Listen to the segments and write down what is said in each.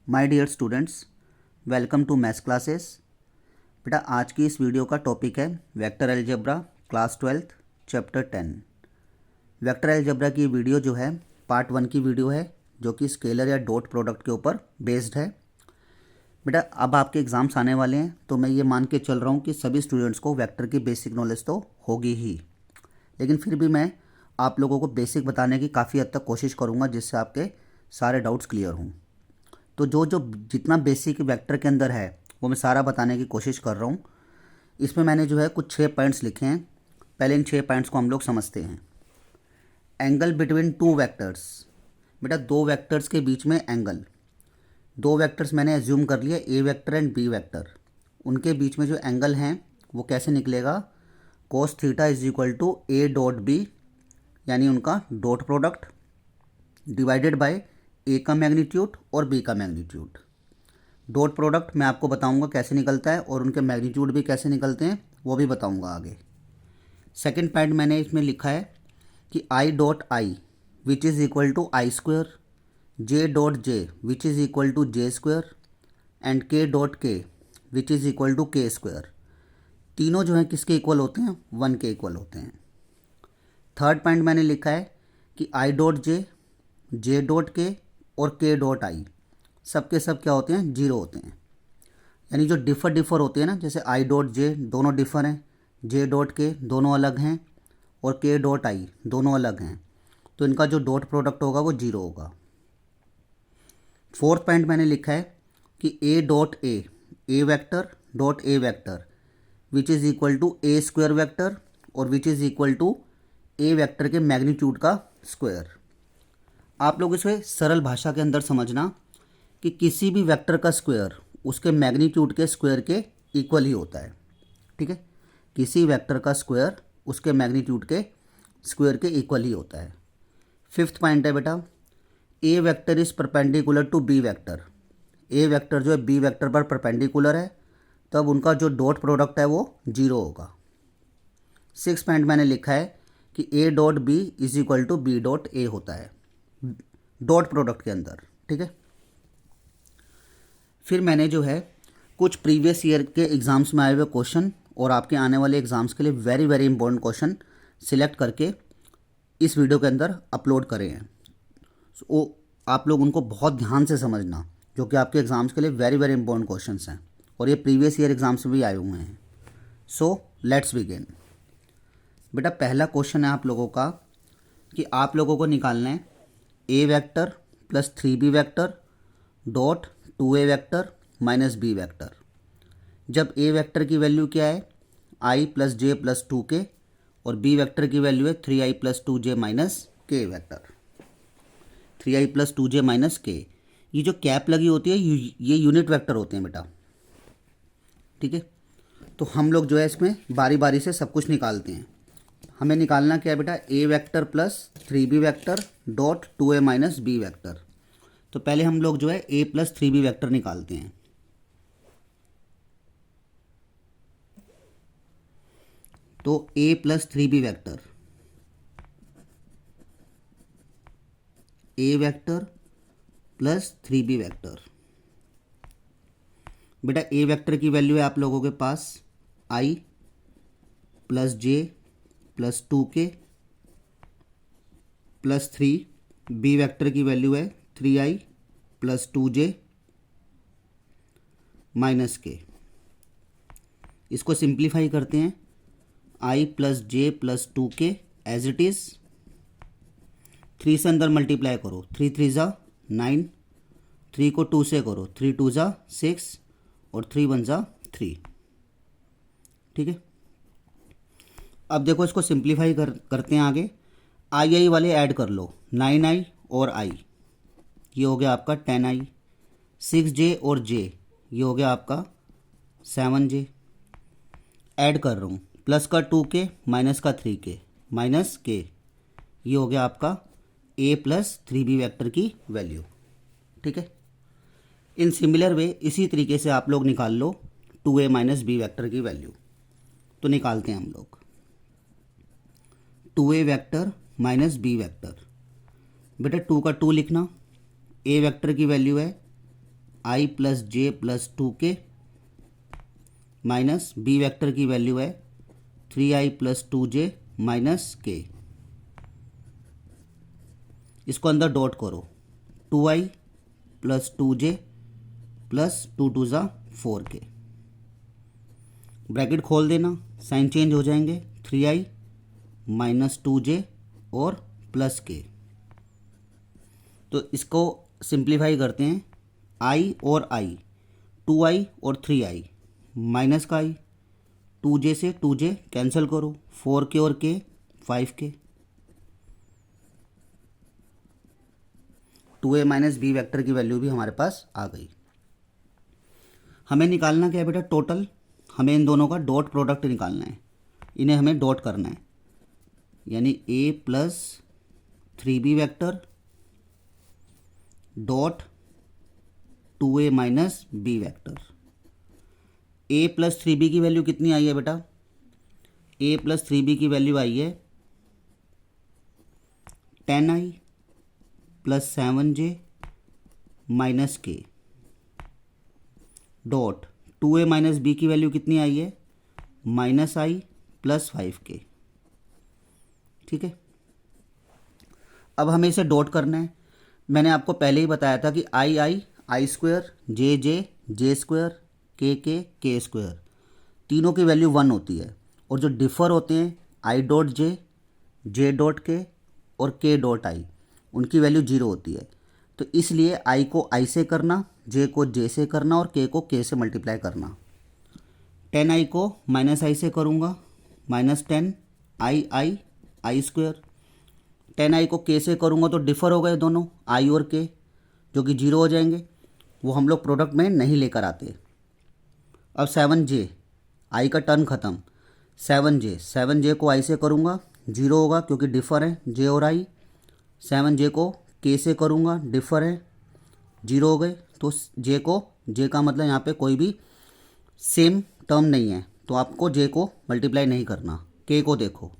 My dear students, welcome to maths classes. बेटा आज की इस वीडियो का टॉपिक है vector algebra class 12th chapter 10। Vector algebra की वीडियो जो है पार्ट 1 की वीडियो है जो कि स्केलर या डॉट प्रोडक्ट के ऊपर बेस्ड है। बेटा अब आपके एग्ज़ाम्स आने वाले हैं तो मैं ये मान के चल रहा हूँ कि सभी स्टूडेंट्स को वेक्टर की बेसिक नॉलेज तो होगी ही, लेकिन फिर भी मैं आप लोगों को बेसिक बताने की काफ़ी हद तक कोशिश करूँगा जिससे आपके सारे डाउट्स क्लियर हों। तो जो जो जितना बेसिक वेक्टर के अंदर है वो मैं सारा बताने की कोशिश कर रहा हूँ। इसमें मैंने जो है कुछ 6 पॉइंट्स लिखे हैं। पहले इन 6 पॉइंट्स को हम लोग समझते हैं। Angle between two vectors. बेटा दो वेक्टर्स के बीच में एंगल, दो वेक्टर्स मैंने एज्यूम कर लिया a vector and b vector, उनके बीच में जो एंगल हैं वो कैसे निकलेगा, cos theta is equal to a dot b, यानी उनका dot product divided by a का मैग्नीट्यूड और बी का मैग्नीट्यूड। डॉट प्रोडक्ट मैं आपको बताऊंगा कैसे निकलता है और उनके मैग्नीट्यूड भी कैसे निकलते हैं वो भी बताऊंगा आगे। सेकंड पॉइंट मैंने इसमें लिखा है कि i dot i which is equal to i square, j dot j which is equal to j square and k dot k which is equal to k square. तीनों जो हैं किसके इक्वल होते हैं, 1 के इक्वल होते हैं। थर्ड पॉइंट मैंने लिखा है कि i dot J, J dot के और के डॉट आई सब के सब क्या होते हैं, जीरो होते हैं। यानी जो डिफ़र होते हैं ना, जैसे आई डॉट जे दोनों डिफ़र हैं, जे डॉट के दोनों अलग हैं और के डॉट आई दोनों अलग हैं, तो इनका जो डॉट प्रोडक्ट होगा वो जीरो होगा। फोर्थ पॉइंट मैंने लिखा है कि ए dot A vector dot A vector which is equal to A square vector और which is equal to A vector के मैग्नीट्यूड का स्क्वायर। आप लोग इसे सरल भाषा के अंदर समझना कि किसी भी वेक्टर का स्क्वायर उसके मैग्नीट्यूड के स्क्वायर के इक्वल ही होता है। ठीक है, किसी वेक्टर का स्क्वायर उसके मैग्नीट्यूड के स्क्वायर के इक्वल ही होता है। फिफ्थ पॉइंट है बेटा, A vector is perpendicular to B vector. A vector जो है बी वेक्टर पर परपेंडिकुलर है, तब उनका जो डॉट प्रोडक्ट है वो जीरो होगा। सिक्स पॉइंट मैंने लिखा है कि ए dot b is equal to b dot a होता है डॉट प्रोडक्ट के अंदर। ठीक है, फिर मैंने जो है कुछ प्रीवियस ईयर के एग्ज़ाम्स में आए हुए क्वेश्चन और आपके आने वाले एग्ज़ाम्स के लिए very very important question select करके इस वीडियो के अंदर अपलोड करे हैं। वो आप लोग उनको बहुत ध्यान से समझना, जो कि आपके एग्ज़ाम्स के लिए वेरी वेरी इंपॉर्टेंट क्वेश्चंस हैं और ये प्रीवियस ईयर एग्ज़ाम्स में भी आए हुए हैं। So let's begin. बेटा पहला क्वेश्चन है आप लोगों का कि आप लोगों को निकालना है A vector plus 3b vector dot 2a vector minus B vector. जब ए वेक्टर की वैल्यू क्या है, I plus J plus 2k और बी वेक्टर की वैल्यू है 3i प्लस 2j माइनस के vector, 3i plus 2j minus के। ये जो कैप लगी होती है ये यूनिट वेक्टर होते हैं बेटा। ठीक है, तो हम लोग जो है इसमें बारी बारी से सब कुछ निकालते हैं। हमें निकालना क्या है बेटा, A vector plus 3b vector dot 2a minus B vector. तो पहले हम लोग जो है ए प्लस 3b वेक्टर निकालते हैं। तो A plus 3b vector, A vector plus 3b vector. बेटा ए वेक्टर की वैल्यू है आप लोगों के पास I plus J plus 2k plus 3, B vector की वैल्यू है 3i प्लस 2j माइनस के। इसको सिंप्लीफाई करते हैं, I plus J plus 2k as it is, 3 से अंदर मल्टीप्लाई करो, 3 3 ज़ा 9, 3 को 2 से करो, 3 2 ज़ा 6 और 3 1 ज़ा 3। ठीक है, अब देखो इसको सिंप्लीफाई करते हैं आगे। आई वाले ऐड कर लो, 9i और i ये हो गया आपका 10i, 6j और j ये हो गया आपका 7j। ऐड कर रहा हूँ, प्लस का 2k माइनस का 3k माइनस k, ये हो गया आपका a प्लस 3b वेक्टर की वैल्यू। ठीक है, इन सिमिलर वे इसी तरीके से आप लोग निकाल लो 2a माइनस बी वेक्टर की वैल्यू। तो निकालते हैं हम लोग 2a vector minus B vector. बेटा 2 का 2 लिखना, ए वेक्टर की वैल्यू है I plus J plus 2k minus B vector की वैल्यू है 3i plus 2j minus k। इसको अंदर डॉट करो 2i प्लस 2j प्लस 2 ज़ा 4k, ब्रैकेट खोल देना, साइन चेंज हो जाएंगे 3i माइनस 2j और प्लस k। तो इसको सिंप्लीफाई करते हैं, i और i 2i और 3i माइनस का i 2j से 2j कैंसिल करो 4k और k 5k 2a minus b vector की वैल्यू भी हमारे पास आ गई। हमें निकालना क्या है बेटा टोटल, हमें इन दोनों का डॉट प्रोडक्ट निकालना है, इन्हें हमें डॉट करना है, यानी a plus 3b vector dot 2a minus b vector. a plus 3b की वैल्यू कितनी आई है बेटा, a प्लस 3b की वैल्यू आई है 10i plus 7j minus k dot 2a minus b की वैल्यू कितनी आई है माइनस आई प्लस 5k। ठीक है, अब हमें इसे डॉट करना है। मैंने आपको पहले ही बताया था कि आई स्क्वायर जे स्क्वायर के स्क्वायर तीनों की वैल्यू 1 होती है, और जो डिफ़र होते हैं आई डॉट जे डॉट के और के डॉट आई उनकी वैल्यू 0 होती है। तो इसलिए आई को आई से करना, जे को जे से करना और के को के से मल्टीप्लाई करना। 10i को माइनस आई से करूँगा, माइनस 10 आई स्क्वायर। 10i को के से करूँगा तो डिफ़र हो गए दोनों आई और के, जो कि 0 हो जाएंगे, वो हम लोग प्रोडक्ट में नहीं लेकर आते। अब 7j आई का टर्न ख़त्म, 7j को आई से करूँगा 0 होगा क्योंकि डिफ़र है जे और आई। 7j को के से करूँगा, डिफ़र है 0 हो गए, तो जे का मतलब यहाँ पे कोई भी सेम टर्म नहीं है, तो आपको जे को मल्टीप्लाई नहीं करना। के को देखो,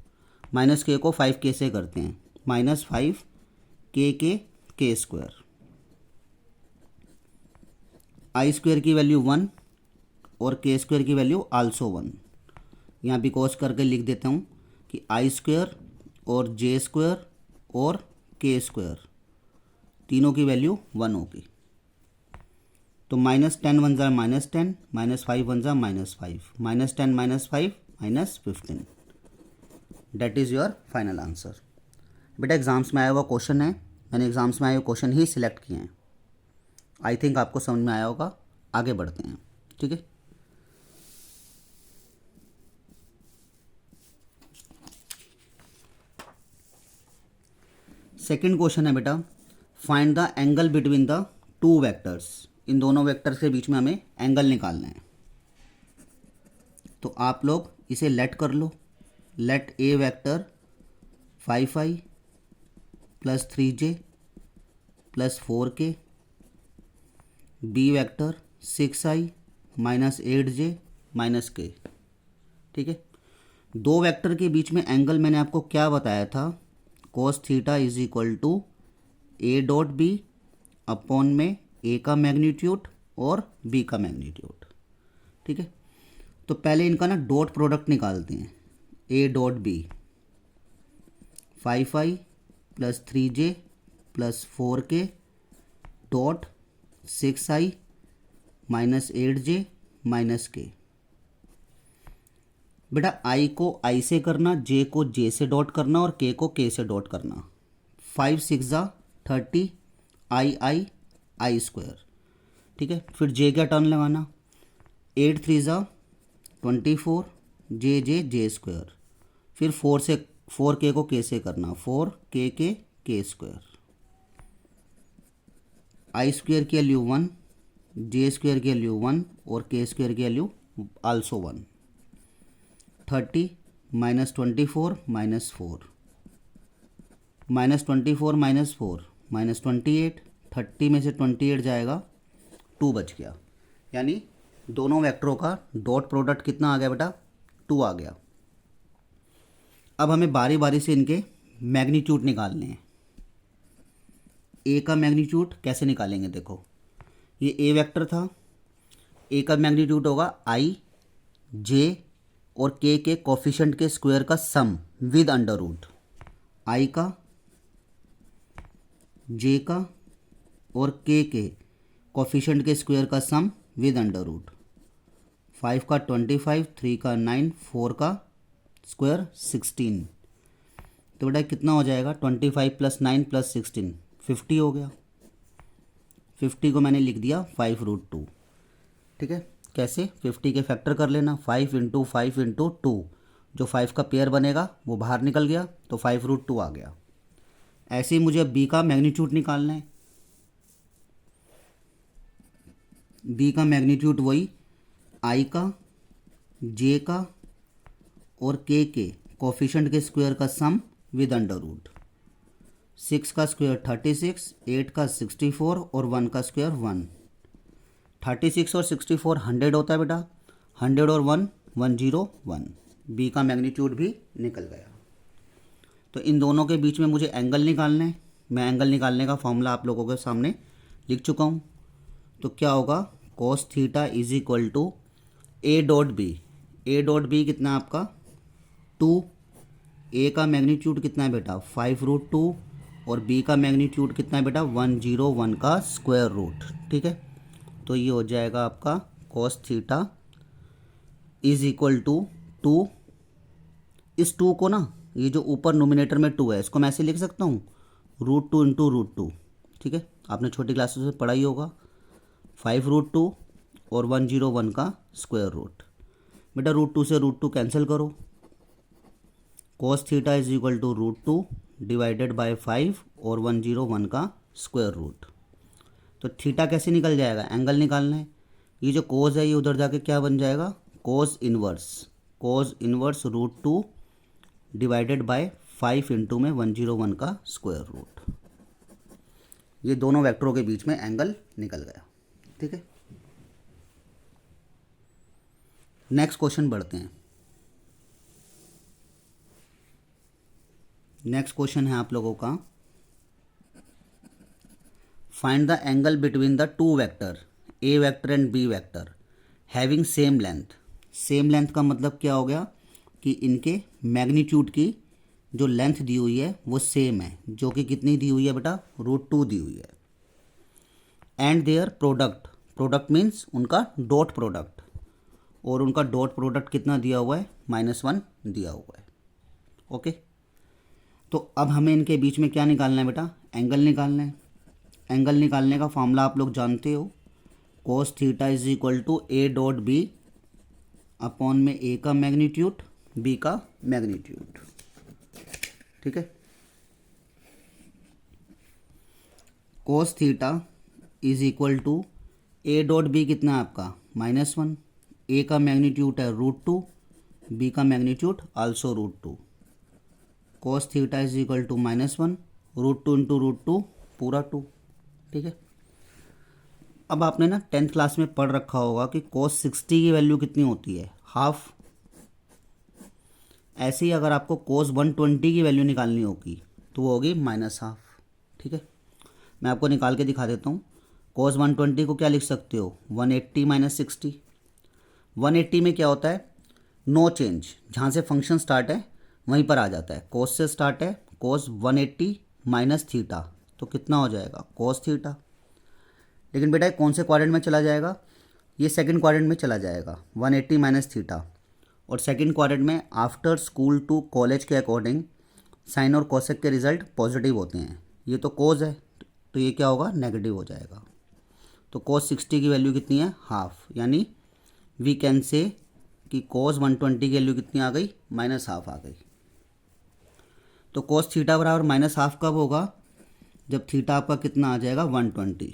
माइनस के को 5k से करते हैं, माइनस 5k के स्क्वायर। आई स्क्वायर की वैल्यू 1 और के स्क्वायर की वैल्यू आल्सो 1। यहाँ बिकॉज करके लिख देता हूँ कि आई स्क्वायर और जे स्क्वायर और के स्क्वायर तीनों की वैल्यू 1 होगी। तो माइनस 10 वन ज़ा माइनस 10, माइनस 5 वन ज़ा minus 5, minus 10 minus 5 minus 15। That is your final answer. बेटा एग्ज़ाम्स में आया हुआ क्वेश्चन है, मैंने एग्ज़ाम्स में आए हुए क्वेश्चन ही सिलेक्ट किए हैं। आई थिंक आपको समझ में आया होगा। आगे बढ़ते हैं, ठीक है। सेकंड क्वेश्चन है बेटा, find the angle between the two vectors. इन दोनों वेक्टर्स के बीच में हमें एंगल निकालना है। तो आप लोग इसे लेट कर लो, let A vector 5i plus 3j plus 4k, B vector 6i minus 8j minus k। ठीक है, दो वेक्टर के बीच में एंगल मैंने आपको क्या बताया था, cos theta is equal to a dot b upon में ए का मैग्नीट्यूड और बी का मैग्नीट्यूड। ठीक है, तो पहले इनका ना डॉट प्रोडक्ट निकालते हैं। A dot b 5i plus 3j plus 4k dot 6i minus 8j minus k। बेटा i को i से करना, j को j से डॉट करना और k को k से डॉट करना। 5 6 ज़ा 30 आई स्क्वायर। ठीक है, फिर j का टर्न लगाना, 8 3 ज़ा 24 जे स्क्वायर। फिर 4k को k से करना, 4k के स्क्वायर। आई स्क्वायर की वैल्यू 1, जे स्क्वायर की वैल्यू 1 और के स्क्वायर की value also 1। 30 minus 24 minus 4, minus 24 minus 4 minus 28, 30 में से 28 जाएगा 2 बच गया। यानी दोनों वेक्टरों का डॉट प्रोडक्ट कितना आ गया बेटा, 2 आ गया। अब हमें बारी बारी से इनके मैग्नीट्यूड निकालने हैं। ए का मैग्नीट्यूड कैसे निकालेंगे, देखो ये ए वेक्टर था, ए का मैग्नीट्यूड होगा आई जे और के कोफिशिएंट के स्क्वायर का सम विद अंडर रूट, आई का जे का और के कोफिशिएंट के स्क्वायर का सम विद अंडर रूट। 5 का 25, 3 का 9, 4 का स्क्वायर 16। तो बेटा कितना हो जाएगा 25 + 9 + 16 50 हो गया। 50 को मैंने लिख दिया 5√2। ठीक है, कैसे 50 के फैक्टर कर लेना, 5 × 5 × 2, जो 5 का पेयर बनेगा वो बाहर निकल गया तो 5√2 आ गया। ऐसे ही मुझे बी का मैग्नीट्यूड निकालना है। बी का मैग्नीट्यूड वही आई का जे का और के कोफिशिएंट के स्क्वायर का सम विद अंडर रूट। 6 का स्क्वायर 36, 8 का 64 और 1 का स्क्वायर 1। 36 और 64 100 होता है बेटा, 100 और 1 101। बी का मैग्नीट्यूड भी निकल गया। तो इन दोनों के बीच में मुझे एंगल निकालना है। मैं एंगल निकालने का फॉर्मूला आप लोगों के सामने लिख चुका हूँ। तो क्या होगा, cos theta is equal to a dot b. A dot b कितना है आपका 2, ए का मैग्नीट्यूड कितना है बेटा 5√2 और बी का मैग्नीट्यूड कितना है बेटा 101 का स्क्वायर रूट। ठीक है, तो ये हो जाएगा आपका cos theta is equal to 2। इस 2 को ना, ये जो ऊपर नोमिनेटर में 2 है इसको मैं ऐसे लिख सकता हूँ √2 × √2। ठीक है, आपने छोटी क्लासेस में पढ़ा ही होगा। 5√2 और 101 का स्क्वायर रूट। बेटा √2 से √2 कैंसिल करो, cos theta is equal to √2 divided by 5 और 101 का स्क्वायर रूट। तो थीटा कैसे निकल जाएगा, एंगल निकालना है। ये जो कोस है ये उधर जाके क्या बन जाएगा कोस इनवर्स √2 डिवाइडेड बाय 5 × में 101 का स्क्वायर रूट। ये दोनों वेक्टरों के बीच में एंगल निकल गया। ठीक है, नेक्स्ट क्वेश्चन बढ़ते हैं। नेक्स्ट क्वेश्चन है आप लोगों का, find the angle between the two vector A vector and b vector having same length. Same length का मतलब क्या हो गया कि इनके मैग्नीट्यूड की जो लेंथ दी हुई है वो सेम है, जो कि कितनी दी हुई है बेटा √2 दी हुई है। एंड देयर प्रोडक्ट मीन्स उनका डॉट प्रोडक्ट, और उनका डॉट प्रोडक्ट कितना दिया हुआ है -1 दिया हुआ है। ओके, तो अब हमें इनके बीच में क्या निकालना है बेटा, एंगल निकालना है। एंगल निकालने का फॉर्मूला आप लोग जानते हो, cos theta is equal to a dot b upon में ए का मैग्नीट्यूड बी का मैग्नीट्यूड। ठीक है, cos theta is equal to a dot b कितना है आपका -1, ए का मैग्नीट्यूड है √2, बी का magnitude also √2। cos theta is equal to -1 √2 × √2 पूरा 2। ठीक है, अब आपने ना 10th क्लास में पढ़ रखा होगा कि cos 60 की वैल्यू कितनी होती है, हाफ। ऐसे ही अगर आपको cos 120 की वैल्यू निकालनी होगी तो वो होगी -हाफ। ठीक है, मैं आपको निकाल के दिखा देता हूँ। cos 120 को क्या लिख सकते हो 180 - 60। 180 में क्या होता है नो चेंज, जहाँ से फंक्शन स्टार्ट है वहीं पर आ जाता है। cos से स्टार्ट है, cos 180 - थीटा, तो कितना हो जाएगा cos थीटा। लेकिन बेटा कौन से क्वाड्रेंट में चला जाएगा, ये सेकंड क्वाड्रेंट में चला जाएगा 180 - थीटा। और सेकंड क्वाड्रेंट में आफ्टर स्कूल टू कॉलेज के अकॉर्डिंग साइन और कोसेक के रिजल्ट पॉजिटिव होते हैं। ये तो कोस है तो ये क्या होगा नेगेटिव हो जाएगा। तो cos 60 की वैल्यू कितनी है हाफ, यानी वी कैन से कि cos 120 की वैल्यू कितनी आ गई -हाफ आ गई। तो cos थीटा बराबर -हाफ कब होगा, जब थीटा आपका कितना आ जाएगा 120।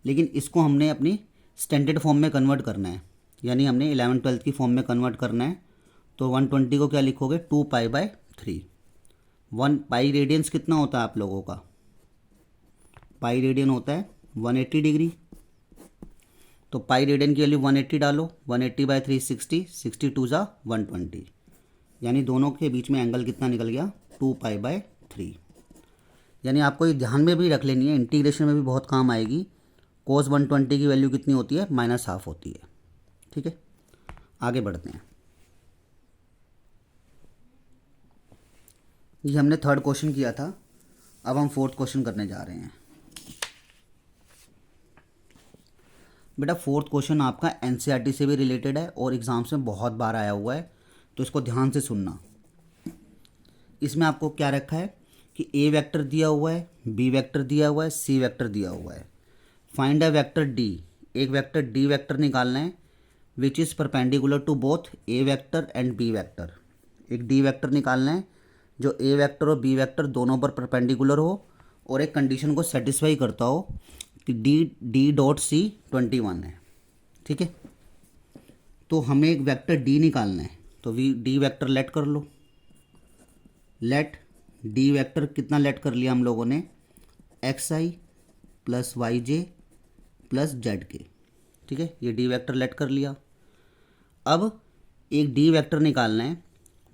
लेकिन इसको हमने अपनी स्टैंडर्ड फॉर्म में कन्वर्ट करना है, यानी हमने 11th 12th की फॉर्म में कन्वर्ट करना है। तो 120 को क्या लिखोगे 2π/3। 1 पाई रेडियंस कितना होता है आप लोगों का, पाई रेडियन होता है 180 डिग्री। तो पाई रेडियन की वैल्यू 180 डालो, 180/3 60, 60 2 ज़ा 120, यानी दोनों के बीच में एंगल कितना निकल गया 2π/3। यानी आपको ये ध्यान में भी रख लेनी है, इंटीग्रेशन में भी बहुत काम आएगी। कोस 120 की वैल्यू कितनी होती है, -½ होती है। ठीक है, आगे बढ़ते हैं। ये हमने थर्ड क्वेश्चन किया था, अब हम फोर्थ क्वेश्चन करने जा रहे हैं। बेटा फोर्थ क्वेश्चन आपका एनसीईआरटी से भी रिलेटेड है और एग्जाम्स में बहुत बार आया हुआ है, तो इसको ध्यान से सुनना। इसमें आपको क्या रखा है कि ए वेक्टर दिया हुआ है, बी वेक्टर दिया हुआ है, सी वेक्टर दिया हुआ है। फाइंड अ वेक्टर डी, एक वेक्टर डी वेक्टर निकालना है which is perpendicular to both a vector and b vector. एक डी वेक्टर निकालना है जो ए वेक्टर और बी वेक्टर दोनों पर परपेंडिकुलर हो और एक कंडीशन को सेटिस्फाई करता हो कि डी डॉट सी 21 है। ठीक है, तो हमें एक वेक्टर डी निकालना है, तो डी वेक्टर लेट कर लो। लेट डी वेक्टर कितना लेट कर लिया हम लोगों ने, एक्स आई प्लस वाई जे प्लस जेड के। ठीक है, ये डी वेक्टर लेट कर लिया। अब एक डी वेक्टर निकालना है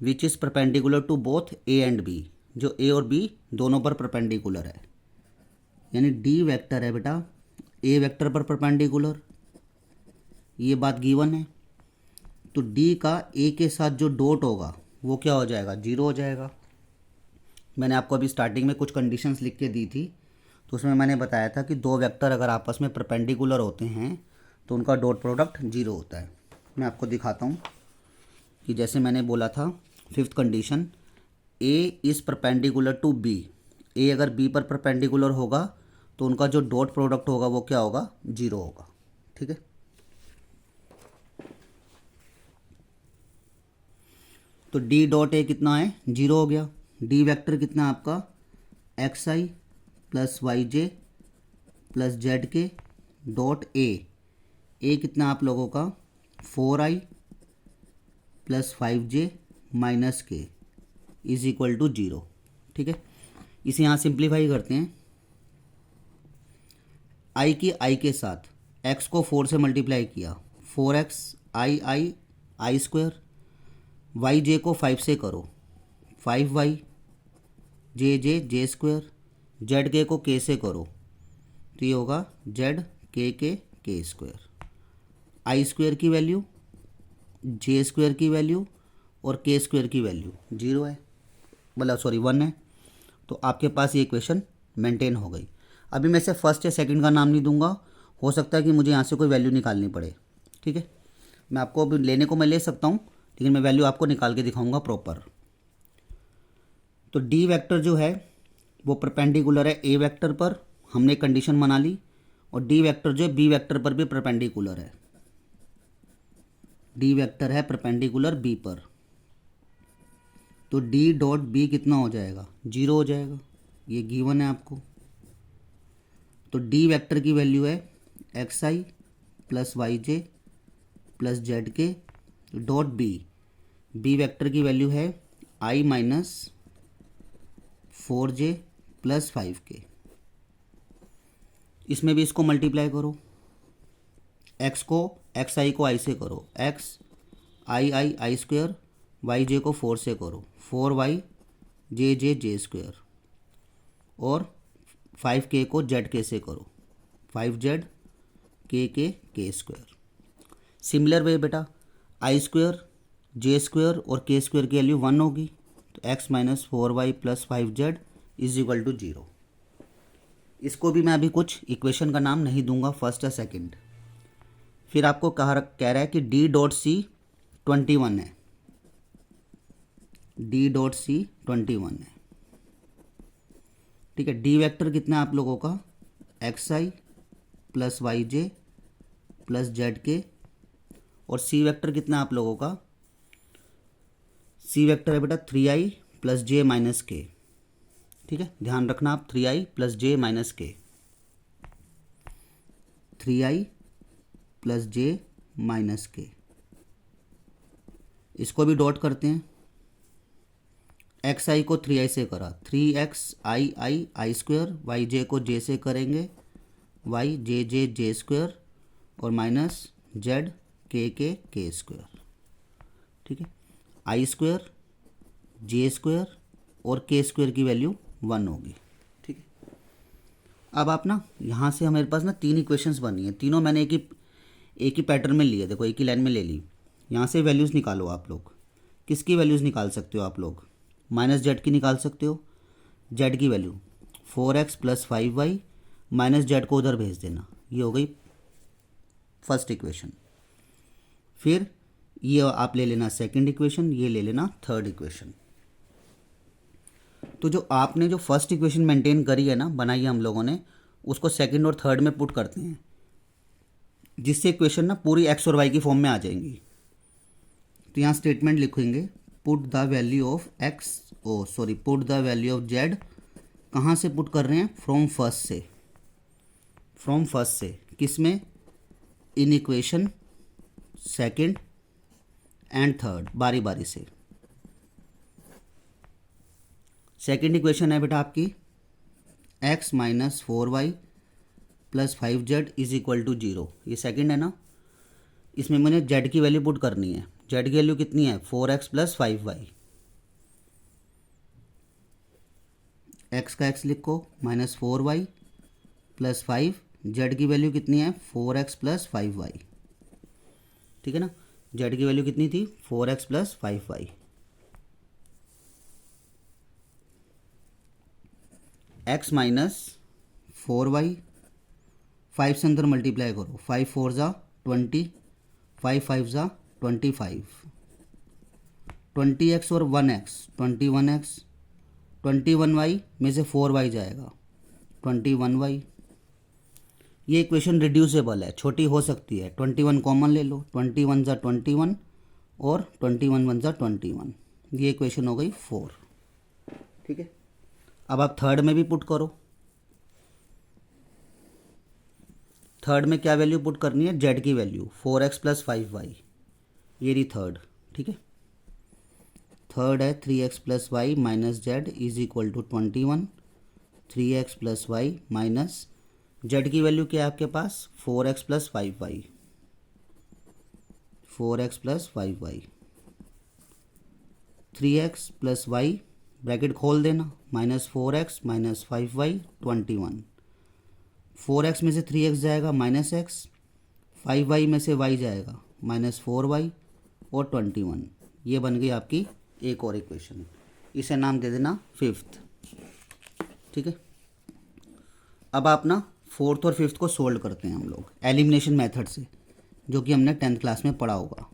which is perpendicular to both a and b, जो ए और बी दोनों पर परपेंडिकुलर है। यानी डी वेक्टर है बेटा ए वेक्टर पर परपेंडिकुलर, ये बात गिवन है। तो डी का ए के साथ जो डॉट होगा वो क्या हो जाएगा, 0 हो जाएगा। मैंने आपको अभी स्टार्टिंग में कुछ कंडीशंस लिख के दी थी, तो उसमें मैंने बताया था कि दो वेक्टर अगर आपस में परपेंडिकुलर होते हैं तो उनका डॉट प्रोडक्ट 0 होता है। मैं आपको दिखाता हूँ कि जैसे मैंने बोला था fifth condition, A is perpendicular to B, A अगर बी पर परपेंडिकुलर होगा तो उनका जो डॉट प्रोडक्ट होगा वो क्या होगा, 0 होगा। ठीक है, तो डी डॉट ए कितना है, 0 हो गया। डी वेक्टर कितना आपका, एक्स आई प्लस वाई जे प्लस जेड के डॉट ए कितना आप लोगों का 4i प्लस 5j माइनस के इज इक्वल टू 0। ठीक है, इसे यहाँ सिंप्लीफाई करते हैं। i की i के साथ x को 4 से मल्टीप्लाई किया, 4x आई स्क्वायर, वाई जे को 5 से करो, 5y जे स्क्वायर, जेड के को k से करो तो ये होगा जेड के स्क्वायर। आई स्क्वायर की वैल्यू, जे स्क्वायर की वैल्यू और के स्क्वायर की वैल्यू 0 है, मतलब सॉरी 1 है। तो आपके पास ये इक्वेशन मेंटेन हो गई। अभी मैं इसे फर्स्ट या सेकंड का नाम नहीं दूंगा, हो सकता है कि मुझे यहाँ से कोई वैल्यू निकालनी पड़े। ठीक है, मैं आपको अभी लेने को मैं ले सकता हूँ, लेकिन मैं वैल्यू आपको निकाल के दिखाऊंगा प्रॉपर। तो डी वेक्टर जो है वो परपेंडिकुलर है ए वेक्टर पर, हमने कंडीशन बना ली, और डी वेक्टर जो है बी वेक्टर पर भी परपेंडिकुलर है। डी वेक्टर है परपेंडिकुलर बी पर, तो डी डॉट बी कितना हो जाएगा, 0 हो जाएगा। ये गिवन है आपको। तो डी वेक्टर की वैल्यू है एक्स आई प्लस वाई जे प्लस जेड के डॉट बी वेक्टर की वैल्यू है आई माइनस 4j प्लस 5k। इसमें भी इसको मल्टीप्लाई करो, एक्स आई को आई से करो, एक्स आई स्क्वायर, वाई जे को 4 से करो, 4y जे स्क्वायर, और 5k को जेड के से करो, 5z के स्क्वायर। सिमिलर वे बेटा आई स्क्वायर जे स्क्वायर और के स्क्वायर की वैल्यू 1 होगी, तो x minus 4y plus 5z is equal to 0। इसको भी मैं अभी कुछ इक्वेशन का नाम नहीं दूंगा, फर्स्ट या सेकंड। फिर आपको कह रहा है कि डी डॉट सी 21 है, डी डॉट सी 21 है। ठीक है, डी वेक्टर कितना है आप लोगों का, एक्स आई प्लस वाई जे प्लस जेड के, और सी वेक्टर कितना है आप लोगों का, सी वेक्टर है बेटा 3i प्लस जे माइनस के। ठीक है, ध्यान रखना आप 3i प्लस जे माइनस के, 3i प्लस जे माइनस के। इसको भी डॉट करते हैं, एक्स आई को 3i से करा, 3x आई स्क्वायर, वाई जे को j से करेंगे, वाई जे स्क्वायर, और माइनस जेड के स्क्वायर। ठीक है, आई स्क्वायर जे स्क्वायर और के स्क्वायर की वैल्यू 1 होगी। ठीक है, अब आप ना यहाँ से हमारे पास ना 3 इक्वेशंस बनी है, तीनों मैंने एक ही पैटर्न में लिए, देखो एक ही लाइन में ले ली। यहाँ से वैल्यूज़ निकालो आप लोग। किसकी वैल्यूज़ निकाल सकते हो आप लोग? माइनस जेड की निकाल सकते हो। जेड की value 4x + 5y minus Z को उधर भेज देना, ये हो गई फर्स्ट इक्वेशन। फिर ये आप ले लेना सेकंड इक्वेशन, ये ले लेना थर्ड इक्वेशन। तो जो आपने जो फर्स्ट इक्वेशन मेंटेन करी है ना, बनाई है हम लोगों ने, उसको सेकंड और थर्ड में पुट करते हैं, जिससे इक्वेशन ना पूरी एक्स और वाई की फॉर्म में आ जाएंगी। तो यहाँ स्टेटमेंट लिखेंगे put the value of put the value of Z. कहाँ से पुट कर रहे हैं? फ्रॉम फर्स्ट से किस में? In equation second and third, बारी बारी से। सेकंड इक्वेशन है बेटा आपकी x - 4y + 5z = 0। ये सेकंड है ना, इसमें मैंने z की वैल्यू पुट करनी है। z की वैल्यू कितनी है? 4x + 5y। x का x लिखो -4y + 5, z की वैल्यू कितनी है? 4x + 5y। ठीक है ना, z की वैल्यू कितनी थी? 4x + 5y। x - 4y, 5 से अंदर मल्टीप्लाई करो, 5 4 ज़ा 20, 5 5 ज़ा 25, 20x और 1x 21x, 21y में से 4y जाएगा 21y। ये इक्वेशन रिड्यूसेबल है, छोटी हो सकती है। 21 कॉमन ले लो, 21 ज़ा 21 और 21 1 ज़ा 21। ये इक्वेशन हो गई 4। ठीक है, अब आप थर्ड में भी पुट करो। थर्ड में क्या वैल्यू पुट करनी है? जेड की वैल्यू 4x + 5y, ये रही थर्ड। ठीक है, थर्ड है 3x + y minus Z = 21। 3x + y minus Z की वैल्यू क्या है आपके पास? 4x + 5y, 4x + 5y। 3x + y bracket खोल देना, -4x - 5y 21। 4x में से 3x जाएगा -x, 5y में से y जाएगा -4y और 21। ये बन गई आपकी एक और इक्वेशन। इसे नाम दे देना फिफ्थ। ठीक है, अब आप ना फोर्थ और फिफ्थ को सोल्व करते हैं हम लोग एलिमिनेशन मेथड से, जो कि हमने 10th क्लास में पढ़ा होगा।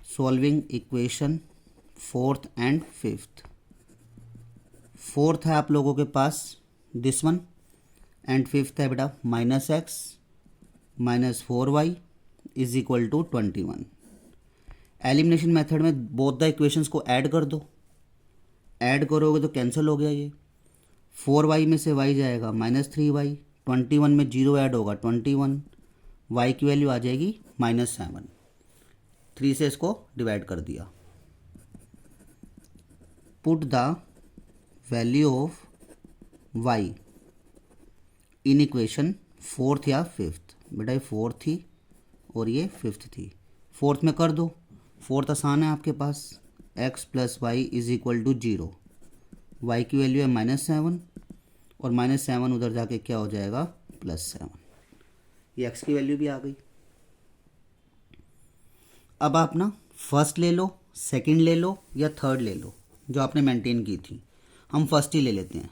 Solving equation fourth and fifth. Fourth है आप लोगों के पास दिस वन, एंड फिफ्थ है बेटा -x - 4y = 21। एलिमिनेशन मेथड में बोथ द इक्वेशंस को ऐड कर दो, ऐड करोगे तो कैंसिल हो गया ये। 4y में से y जाएगा -3y, 21 में 0 ऐड होगा 21, y की वैल्यू आ जाएगी -7। 3 से इसको डिवाइड कर दिया। Put the value of y in equation fourth या फिफ्थ। बेटा ये फोर्थ थी और ये फिफ्थ थी, फोर्थ में कर दो। फोर्थ आसान है आपके पास, x + y = 0। y की वैल्यू है -7 और -7 उधर जाके क्या हो जाएगा? +7। ये x की वैल्यू भी आ गई। अब आप ना फर्स्ट ले लो, सेकंड ले लो या थर्ड ले लो, जो आपने मेंटेन की थी। हम फर्स्ट ही ले लेते हैं।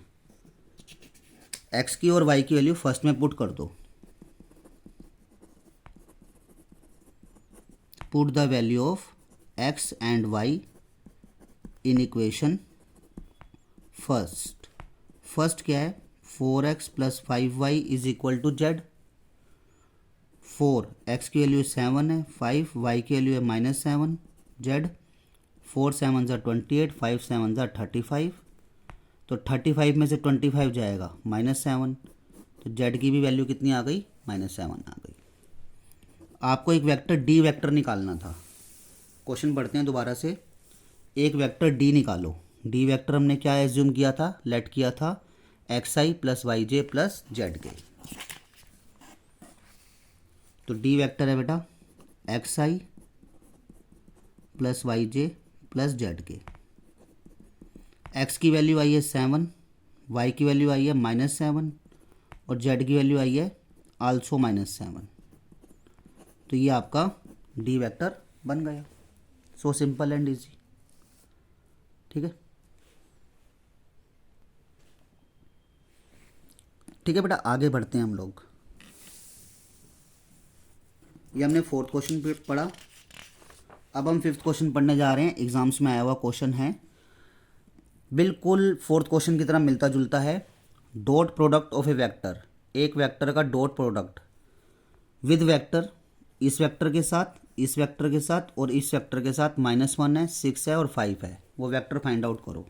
x की और y की वैल्यू फर्स्ट में पुट कर दो। Put the value of x and y in equation first. First क्या है? 4x + 5y = z। 4 x की वैल्यू 7 है, 5 y की वैल्यू है -7, z 4 7 ज़ा 28, 5 7 ज़ा 35। तो 35 में से 25 जाएगा -7, तो z की भी वैल्यू कितनी आ गई? -7 आ गई। आपको एक वेक्टर d वेक्टर निकालना था। क्वेश्चन पढ़ते हैं दोबारा से। एक वेक्टर d निकालो। d वेक्टर हमने क्या एज्यूम किया था? लेट किया था xi + yj + zk। तो d वेक्टर है बेटा xi + yj + zk। x की वैल्यू आई है 7, y की वैल्यू आई है -7 और जेड की वैल्यू आई है आल्सो -7, तो ये आपका डी वेक्टर बन गया। So simple and easy. ठीक है, ठीक है बेटा, आगे बढ़ते हैं हम लोग। ये हमने फोर्थ क्वेश्चन पढ़ा। अब हम फिफ्थ क्वेश्चन पढ़ने जा रहे हैं। एग्जाम्स में आया हुआ क्वेश्चन है, बिल्कुल फोर्थ क्वेश्चन की तरह मिलता जुलता है। Dot product of A vector, एक वेक्टर का डॉट प्रोडक्ट विद वेक्टर, इस वेक्टर के साथ, इस वेक्टर के साथ और इस वेक्टर के साथ -1 है, 6 है और 5 है, वो वेक्टर फाइंड आउट करो।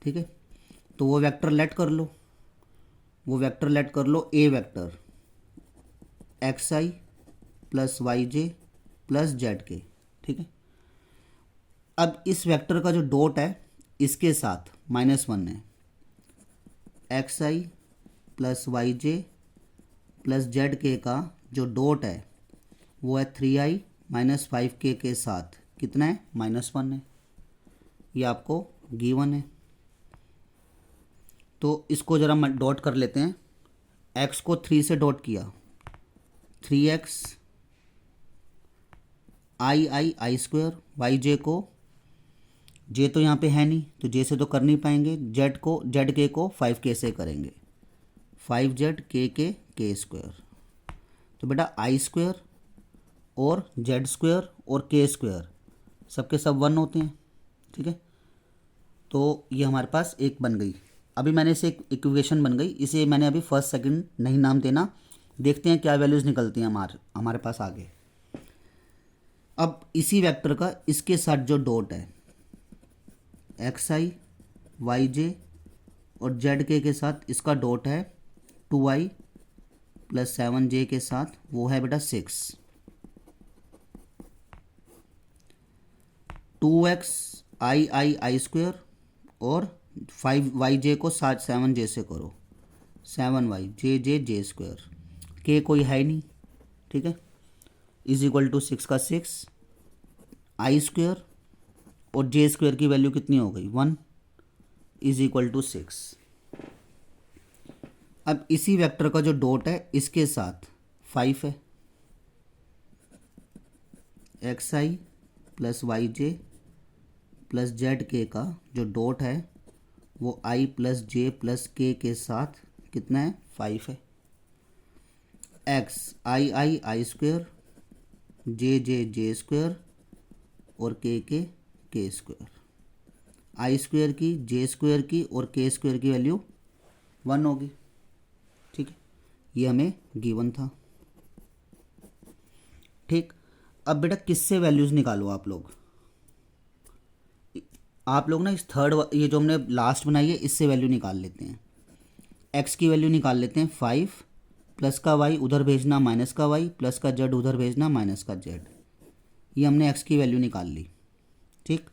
ठीक है, तो वो वेक्टर लेट कर लो, वो वेक्टर लेट कर लो A vector xi plus yj plus zk। ठीक है, अब इस वेक्टर का जो डॉट है इसके साथ -1 है, xi plus yj plus zk का जो डॉट है वो है 3i माइनस 5k के साथ कितना है, -1 है। ये आपको गिवन है, तो इसको ज़रा डॉट कर लेते हैं। x को 3 से डॉट किया, 3x आई स्क्वायर, वाई जे को, जे तो यहाँ पे है नहीं तो जे से तो कर नहीं पाएंगे, जेड के को 5k से करेंगे, 5zk स्क्वायर। तो बेटा आई स्क्वायर और जेड स्क्वायर और के स्क्वायर सबके सब 1 होते हैं। ठीक है, तो ये हमारे पास एक बन गई। अभी मैंने इसे एक इक्वेशन बन गई, इसे मैंने अभी फर्स्ट सेकंड नहीं नाम देना, देखते हैं क्या वैल्यूज़ निकलती हैं हमारे पास आगे। अब इसी वेक्टर का इसके साथ जो डॉट है xi yj और zk के साथ इसका डॉट है 2i प्लस 7j के साथ, वो है बेटा 6। 2x आई स्क्वायर और 5yj को 7j से करो, 7y जे स्क्वायर, के कोई है नहीं। ठीक है, इज इक्वल टू 6 का 6, आई स्क्वायर और जे स्क्वायर की वैल्यू कितनी हो गई 1, इज इक्वल टू 6। अब इसी वेक्टर का जो डॉट है इसके साथ 5 है, xi plus yj plus zk का जो डॉट है वो i plus j plus k के साथ कितना है 5 है, x आई स्क्वायर, जे स्क्वायर और के स्क्वायर, आई स्क्वायर की, जे स्क्वायर की और के स्क्वायर की वैल्यू 1 होगी। ठीक है, ये हमें गिवन था। ठीक, अब बेटा किससे वैल्यूज़ निकालो आप लोग ना इस थर्ड, ये जो हमने लास्ट बनाई है इससे वैल्यू निकाल लेते हैं। x की वैल्यू निकाल लेते हैं 5, प्लस का y उधर भेजना माइनस का y, प्लस का z उधर भेजना माइनस का z। ये हमने x की वैल्यू निकाल ली। ठीक,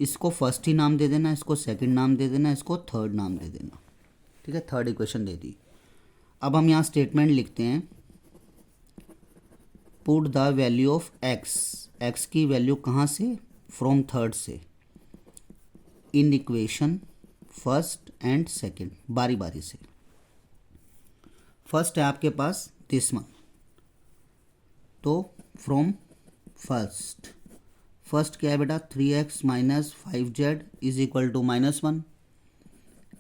इसको फर्स्ट ही नाम दे देना, इसको सेकंड नाम दे देना, इसको थर्ड नाम दे देना। ठीक है, थर्ड इक्वेशन दे दी। अब हम यहाँ स्टेटमेंट लिखते हैं, put the value of x की वैल्यू कहाँ से, फ्रॉम थर्ड से, in equation first and second, बारी बारी से। फर्स्ट है आपके पास दिस वन, तो फ्रॉम फर्स्ट क्या है बेटा 3x minus 5z is equal to -1,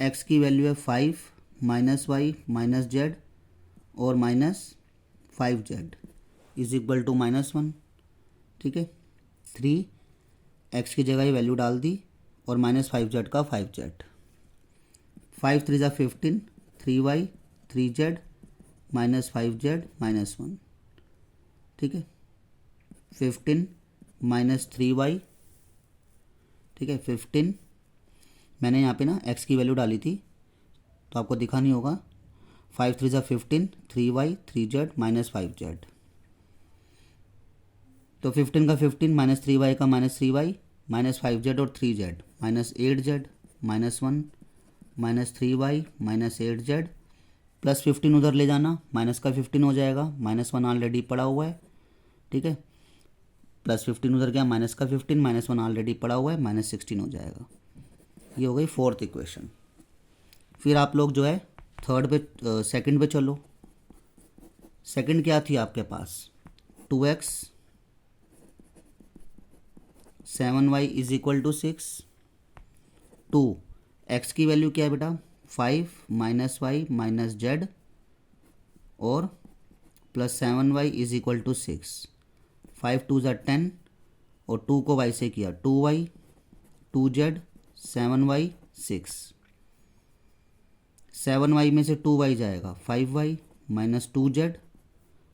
x की वैल्यू है 5 माइनस वाई माइनस जेड और -5z इज इक्वल टू -1। ठीक है, 3x की जगह ये वैल्यू डाल दी और -5z का 5z, 5 3 15, 3y 3z -5z -1। ठीक है, 15 माइनस 3y। ठीक है, 15 मैंने यहाँ पे ना x की वैल्यू डाली थी तो आपको दिखा नहीं होगा, 5 3 15, 3y 3z -5z, तो 15 का 15 माइनस 3y का -3y -5z और 3z -8z -1 -3y -8z plus 15 उधर ले जाना, माइनस का 15 हो जाएगा, -1 ऑलरेडी पड़ा हुआ है। ठीक है, प्लस 15 उधर गया, माइनस का 15 -1 ऑलरेडी पड़ा हुआ है, -16 हो जाएगा। ये हो गई फोर्थ इक्वेशन। फिर आप लोग जो है थर्ड पे सेकंड पे चलो। सेकंड क्या थी आपके पास, 2x 7y is equal to 6। 2 x की वैल्यू क्या है बेटा, 5 माइनस वाई माइनस जेड और plus 7y is equal to 6। 5 2 ज़ा 10 और 2 को y से किया 2y 2z 7y 6। 7y में से 2y जाएगा 5y माइनस 2z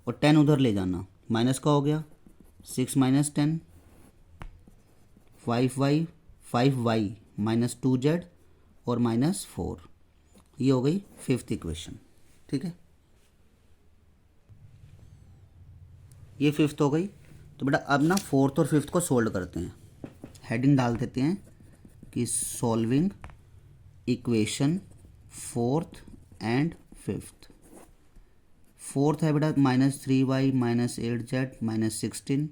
और 10 उधर ले जाना, माइनस का हो गया 6 माइनस 10 5y माइनस 2z और माइनस 4। ये हो गई फिफ्थ इक्वेशन। ठीक है, ये फिफ्थ हो गई। तो बेटा अब ना फोर्थ और फिफ्थ को सोल्व करते हैं। हेडिंग डाल देते हैं कि solving equation fourth and fifth. Fourth है बेटा -3y माइनस 8z माइनस 16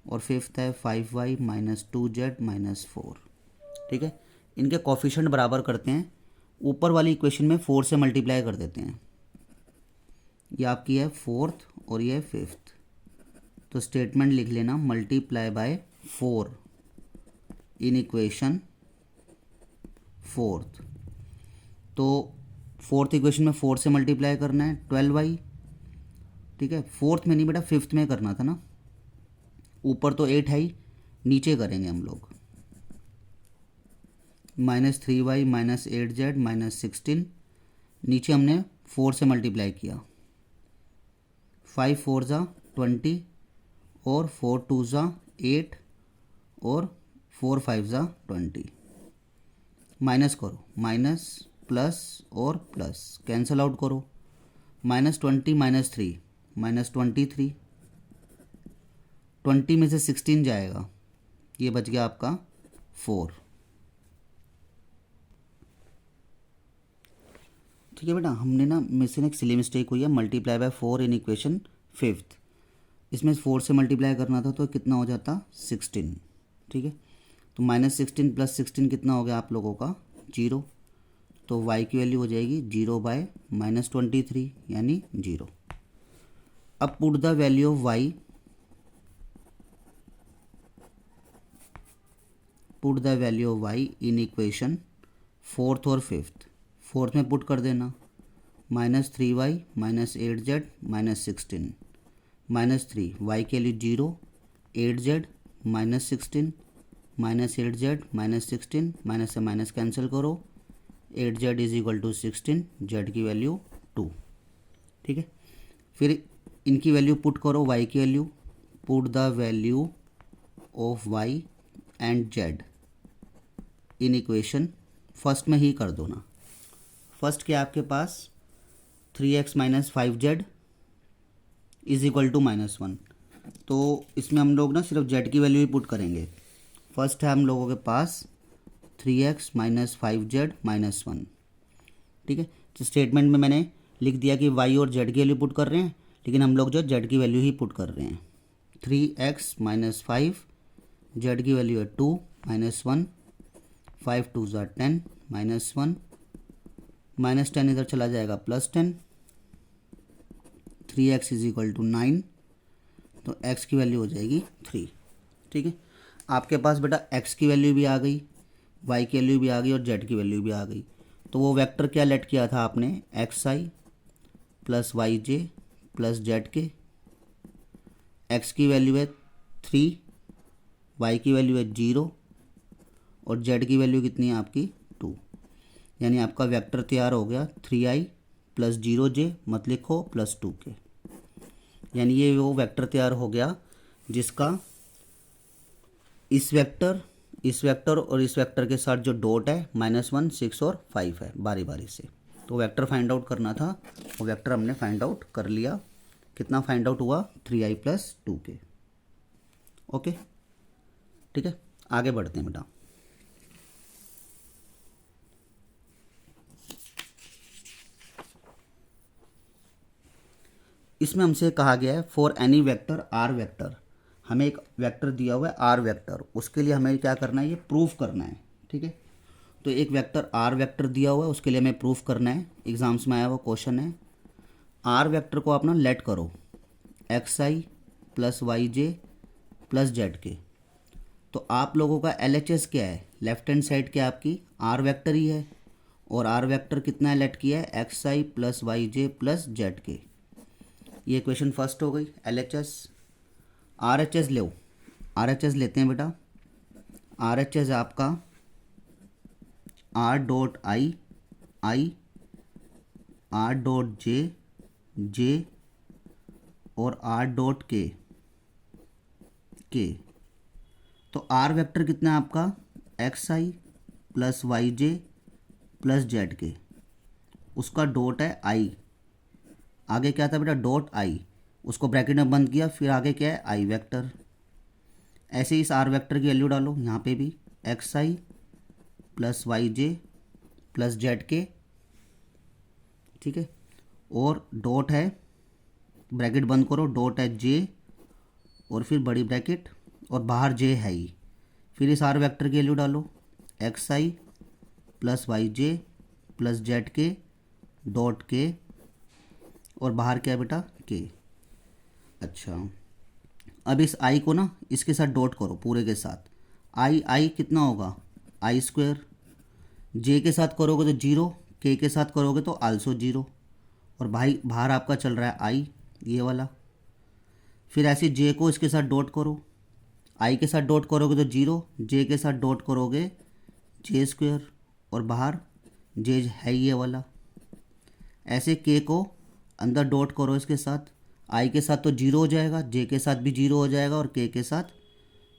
और फिफ्थ है 5y माइनस 2z माइनस 4। ठीक है, इनके कोफिशिएंट बराबर करते हैं। ऊपर वाली इक्वेशन में 4 से मल्टीप्लाई कर देते हैं। ये आपकी है फोर्थ और ये है फिफ्थ। तो स्टेटमेंट लिख लेना multiply by 4 in equation fourth. तो फोर्थ इक्वेशन में 4 से मल्टीप्लाई करना है 12y। ठीक है, फोर्थ में नहीं बेटा फिफ्थ में करना था ना, ऊपर तो 8 है ही, नीचे करेंगे हम लोग। -3y माइनस 8z माइनस 16, नीचे हमने 4 से मल्टीप्लाई किया। 5 4 ज़ा 20 और 4 2 ज़ा 8 और 4 5 ज़ा 20। माइनस करो, माइनस प्लस और प्लस कैंसिल आउट करो। -20 माइनस 3 माइनस 23। 20 में से 16 जाएगा, ये बच गया आपका 4। ठीक है बेटा, हमने ना मिशन एक सिली मिस्टेक हुई है, multiply by 4 in equation fifth. इसमें 4 से मल्टीप्लाई करना था तो कितना हो जाता 16। ठीक है, तो -16 प्लस 16 कितना हो गया आप लोगों का 0। तो y की वैल्यू हो जाएगी 0 बाय -23 यानी 0। अब put the value of y, put the value of y in equation fourth और फिफ्थ। फोर्थ में पुट कर देना -3y minus 8z minus 16 -3 y के लिए 0 8z minus 16 minus 8z minus 16 minus से माइनस कैंसिल करो 8z is equal to 16, z की value 2। ठीक है, फिर इनकी वैल्यू पुट करो y की value, put the value of y and z in equation first में ही कर दो ना। फर्स्ट क्या आपके पास 3x minus 5z is equal to -1। तो इसमें हम लोग ना सिर्फ z की वैल्यू ही पुट करेंगे। फर्स्ट है हम लोगों के पास 3x माइनस 5z माइनस 1। ठीक है, तो स्टेटमेंट में मैंने लिख दिया कि y और z की वैल्यू पुट कर रहे हैं, लेकिन हम लोग जो z की वैल्यू ही पुट कर रहे हैं। 3x माइनस 5, z की वैल्यू है 2 माइनस 1, 5 2 ज़ा 10 माइनस 1, माइनस 10 इधर चला जाएगा +10, 3x इज इक्वल टू 9। तो x की वैल्यू हो जाएगी 3। ठीक है, आपके पास बेटा x की वैल्यू भी आ गई, y की वैल्यू भी आ गई और z की वैल्यू भी आ गई। तो वो वेक्टर क्या लेट किया था आपने, xi plus yj plus z x की वैल्यू है 3, y की वैल्यू है 0 और z की वैल्यू कितनी है आपकी 2। यानी आपका वेक्टर तैयार हो गया 3i प्लस 0j मत लिखो प्लस 2k। यानी ये वो वेक्टर तैयार हो गया जिसका इस वेक्टर और इस वेक्टर के साथ जो डॉट है -1 6 और 5 है बारी बारी से। तो वेक्टर फाइंड आउट करना था, वो वेक्टर हमने फाइंड आउट कर लिया। कितना फाइंड आउट हुआ 3i प्लस 2k। ओके, ठीक है, आगे बढ़ते हैं बेटा। इसमें हमसे कहा गया है for any vector R vector, हमें एक वेक्टर दिया हुआ है आर वेक्टर, उसके लिए हमें क्या करना है, ये प्रूफ करना है। ठीक है, तो एक वेक्टर आर वेक्टर दिया हुआ है, उसके लिए हमें प्रूफ करना है, एग्जाम्स में आया हुआ क्वेश्चन है। आर वेक्टर को आप ना लेट करो एक्स आई प्लस वाई जे प्लस जेड के। तो आप लोगों का एल एच एस क्या है, लेफ्ट हैंड साइड क्या आपकी आर वेक्टर ही है, और आर वेक्टर कितना है लेट किया है एक्स आई प्लस वाई जे प्लस जेड के। ये क्वेश्चन फर्स्ट हो गई L H S. R H S लो, आर एच एस लेते हैं बेटा। आर एच एस आपका R dot I I, R dot J J, और आर डॉट के के। तो आर वेक्टर कितना है आपका एक्स आई प्लस वाई जे प्लस जेड के, उसका डॉट है आई, आगे क्या था बेटा डॉट आई, उसको ब्रैकेट में बंद किया, फिर आगे क्या है आई वेक्टर। ऐसे ही इस आर वेक्टर की वैल्यू डालो यहाँ पे भी एक्स आई प्लस वाई जे प्लस जेड के, ठीक है, और डॉट है, ब्रैकेट बंद करो, डॉट है जे और फिर बड़ी ब्रैकेट और बाहर जे है ही। फिर इस आर वेक्टर की वैल्यू डालो एक्स आई प्लस वाई जे प्लस जेड के डॉट के, और बाहर क्या है बेटा के। अच्छा, अब इस आई को ना इसके साथ डॉट करो पूरे के साथ, आई आई कितना होगा आई स्क्वायर, जे के साथ करोगे तो जीरो, के साथ करोगे तो आल्सो जीरो, और भाई बाहर आपका चल रहा है आई ये वाला। फिर ऐसे जे को इसके साथ डॉट करो, आई के साथ डॉट करोगे तो जीरो, जे के साथ डॉट करोगे जे स्क्वायर, और बाहर जे है ये वाला। ऐसे के को अंदर डॉट करो इसके साथ, आई के साथ तो जीरो हो जाएगा, जे के साथ भी जीरो हो जाएगा, और के साथ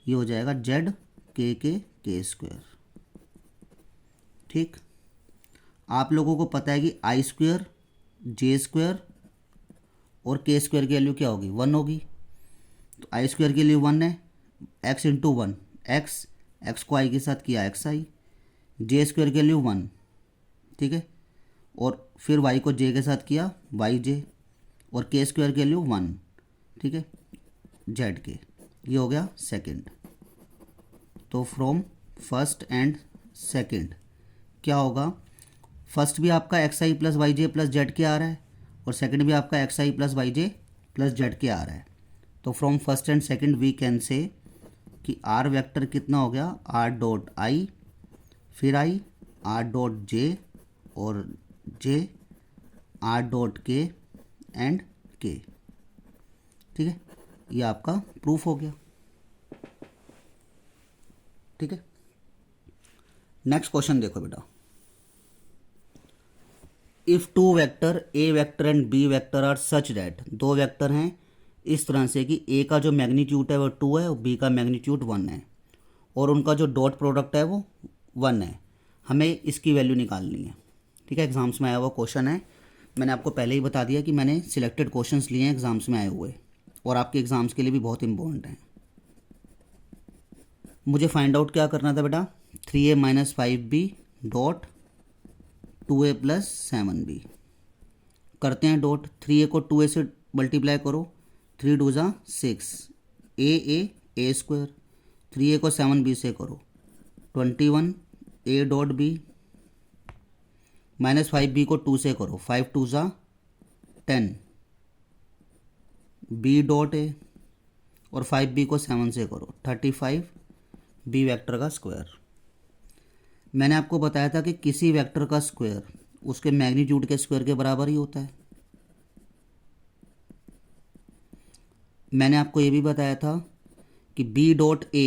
ये हो जाएगा जेड के स्क्वायर। ठीक, आप लोगों को पता है कि आई स्क्वायर जे स्क्वायर और के स्क्वायर की वैल्यू क्या होगी वन होगी। तो आई स्क्वायर के लिए वन है, x into one x, x को आई के साथ किया एक्स आई, जे स्क्वायर के लिए वन, ठीक है, और फिर वाई को जे के साथ किया वाई जे, और के स्क्वायर के लिए वन, ठीक है, जेड के। ये हो गया सेकंड। तो फ्रॉम फर्स्ट एंड सेकंड क्या होगा, फर्स्ट भी आपका एक्स आई प्लस वाई जे प्लस जेड के आ रहा है, और सेकंड भी आपका एक्स आई प्लस वाई जे प्लस जेड के आ रहा है। तो from first and second we can say कि आर वेक्टर कितना हो गया आर डॉट आई, फिर आई आर डॉट जे, और जे आर डॉट के एंड के। ठीक है, ये आपका प्रूफ हो गया। ठीक है, नेक्स्ट क्वेश्चन देखो बेटा। If two vector A vector and b vector are such that, दो वेक्टर हैं इस तरह से कि ए का जो मैग्नीट्यूड है वो 2 है और बी का मैग्नीट्यूड 1 है, और उनका जो डॉट प्रोडक्ट है वो 1 है। हमें इसकी वैल्यू निकालनी है। ठीक है, एग्जाम्स में आया हुआ क्वेश्चन है। मैंने आपको पहले ही बता दिया कि मैंने सिलेक्टेड क्वेश्चंस लिए हैं एग्जाम्स में आए हुए, और आपके एग्जाम्स के लिए भी बहुत इंपॉर्टेंट हैं। मुझे फाइंड आउट क्या करना था बेटा, 3a minus 5b dot 2a plus 7b। करते हैं डॉट, 3a को 2a से मल्टीप्लाई करो, 3 2 जा 6, ए स्क्वायर, 3a को 7b से करो 21, a dot b minus 5b को 2 से करो, 5 2 जा 10, b डॉट a, और 5b को 7 से करो 35, b वेक्टर का स्क्वायर। मैंने आपको बताया था कि किसी वेक्टर का स्क्वायर उसके मैग्नीट्यूड के स्क्वायर के बराबर ही होता है। मैंने आपको ये भी बताया था कि b डॉट a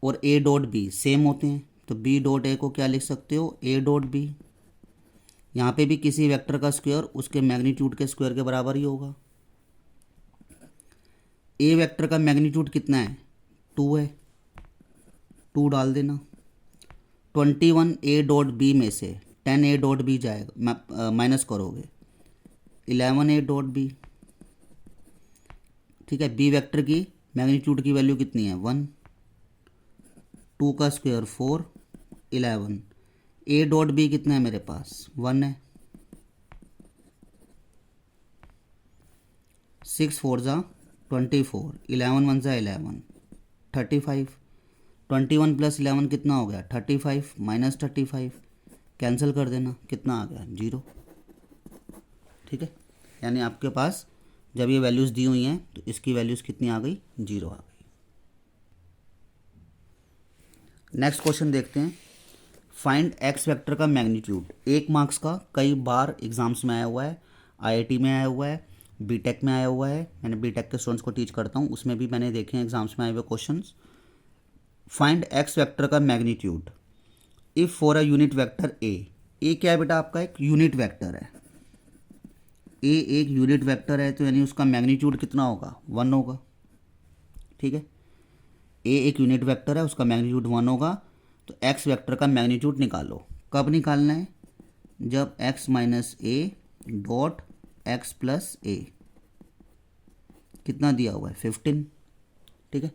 और a डॉट b सेम होते हैं, तो b डॉट a को क्या लिख सकते हो a डॉट b। यहाँ पे भी किसी वेक्टर का स्क्वायर उसके मैग्नीट्यूड के स्क्वायर के बराबर ही होगा। a वेक्टर का मैग्नीट्यूड कितना है 2 है, 2 डाल देना। 21 a डॉट b में से 10 a डॉट b जाएगा, माइनस करोगे 11 a डॉट b। ठीक है, b वेक्टर की मैग्नीट्यूड की वैल्यू कितनी है 1, 2 का स्क्वायर 4, 11, a डॉट b कितना है मेरे पास 1 है, 6 4 जा 24, 11 1 जा 11, 35, 21 प्लस 11 कितना हो गया 35, माइनस 35, कैंसिल कर देना, कितना आ गया 0। ठीक है, यानी आपके पास जब ये वैल्यूज़ दी हुई हैं तो इसकी वैल्यूज़ कितनी आ गई, 0 आ गई। नेक्स्ट क्वेश्चन देखते हैं। फाइंड एक्स वेक्टर का मैग्नीट्यूड। 1 मार्क्स का, कई बार एग्जाम्स में आया हुआ है, आईआईटी में आया हुआ है, बीटेक में आया हुआ है। मैंने बीटेक के स्टूडेंट्स को टीच करता हूँ, उसमें भी मैंने देखे हैं एग्जाम्स में आए हुए क्वेश्चंस। फाइंड एक्स वेक्टर का magnitude if for a unit vector A क्या है बेटा, आपका एक यूनिट वेक्टर है। ए एक यूनिट वेक्टर है तो यानी उसका मैग्नीट्यूड कितना होगा, 1 होगा। ठीक है, ए एक यूनिट वेक्टर है, उसका मैग्नीट्यूड 1 होगा। तो एक्स वेक्टर का मैग्नीट्यूड निकालो। कब निकालना है, जब X minus A dot X plus A कितना दिया हुआ है, 15। ठीक है,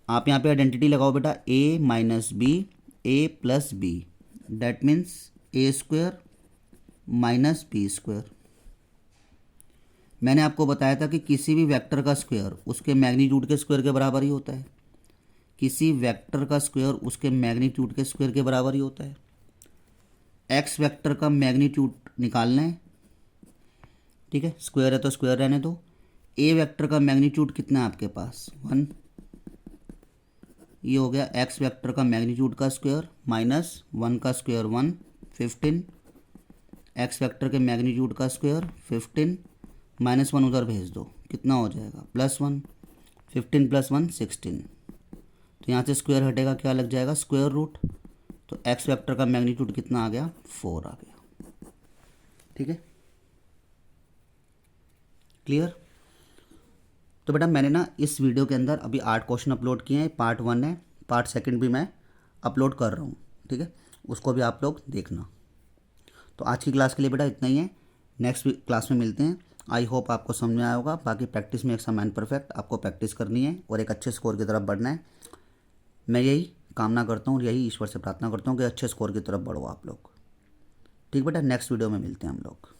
आप यहाँ पे आइडेंटिटी लगाओ बेटा, A minus B A plus B, that means A square minus B square. मैंने आपको बताया था कि किसी भी वेक्टर का स्क्वायर उसके मैग्नीट्यूड के स्क्वायर के बराबर ही होता है। किसी वेक्टर का स्क्वायर उसके मैग्नीट्यूड के स्क्वायर के बराबर ही होता है। एक्स वेक्टर का मैग्नीट्यूड निकालना है। ठीक है, स्क्वायर है तो स्क्वायर रहने दो। ए वेक्टर का मैग्नीट्यूड कितना है आपके पास, 1। ये हो गया एक्स वेक्टर का मैग्नीट्यूड का स्क्वायर माइनस 1 का स्क्वायर 1, 15। एक्स वेक्टर के मैग्नीट्यूड का स्क्वायर 15 माइनस 1 उधर भेज दो, कितना हो जाएगा, +1। 15 + 1 16। तो यहाँ से स्क्वायर हटेगा, क्या लग जाएगा, स्क्वायर रूट। तो एक्स वेक्टर का मैग्नीट्यूड कितना आ गया, 4 आ गया। ठीक है, क्लियर। तो बेटा मैंने ना इस वीडियो के अंदर अभी 8 क्वेश्चन अपलोड किए हैं। पार्ट 1 है, पार्ट 2 भी मैं अपलोड कर रहा हूँ। ठीक है, उसको भी आप लोग देखना। तो आज की क्लास के लिए बेटा इतना ही है, नेक्स्ट क्लास में मिलते हैं। आई होप आपको समझ में आया होगा। बाकी प्रैक्टिस में एक समान परफेक्ट आपको प्रैक्टिस करनी है और एक अच्छे स्कोर की तरफ बढ़ना है। मैं यही कामना करता हूँ और यही ईश्वर से प्रार्थना करता हूँ कि अच्छे स्कोर की तरफ बढ़ो आप लोग। ठीक बेटा, नेक्स्ट वीडियो में मिलते हैं हम लोग।